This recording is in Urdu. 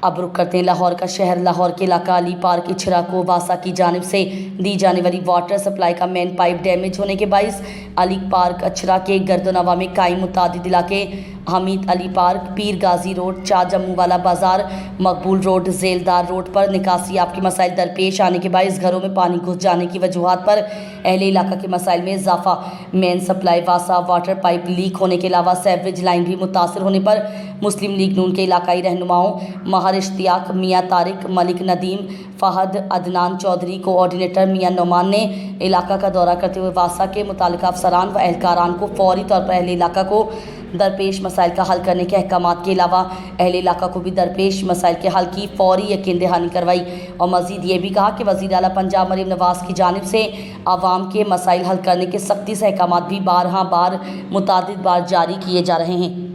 اب رخ کرتے ہیں لاہور کا شہر۔ لاہور کے علاقہ علی پارک اچھرا کو واسا کی جانب سے دی جانے والی واٹر سپلائی کا مین پائپ ڈیمیج ہونے کے باعث علی پارک اچھرا کے گرد و نواح میں قائم متعدد علاقے حمید علی پارک، پیر غازی روڈ، چار جموں والا بازار، مقبول روڈ، زیلدار روڈ پر نکاسی آپ کے مسائل درپیش آنے کے باعث گھروں میں پانی گھس جانے کی وجوہات پر اہل علاقہ کے مسائل میں اضافہ، مین سپلائی واسا واٹر پائپ لیک ہونے کے علاوہ سیوریج لائن بھی متاثر ہونے پر مسلم لیگ نون کے علاقائی رہنماؤں ماہر اشتیاق، میاں طارق، ملک ندیم، فہد، عدنان چودھری، کوآرڈینیٹر میاں نعمان نے علاقہ کا دورہ کرتے ہوئے واسا کے متعلقہ افسران و اہلکاران کو فوری طور پر اہل علاقہ کو درپیش مسائل کا حل کرنے کے احکامات کے علاوہ اہل علاقہ کو بھی درپیش مسائل کے حل کی فوری یقین دہانی کروائی اور مزید یہ بھی کہا کہ وزیر اعلیٰ پنجاب مریم نواز کی جانب سے عوام کے مسائل حل کرنے کے سختی سے احکامات بھی متعدد بار جاری کیے جا رہے ہیں۔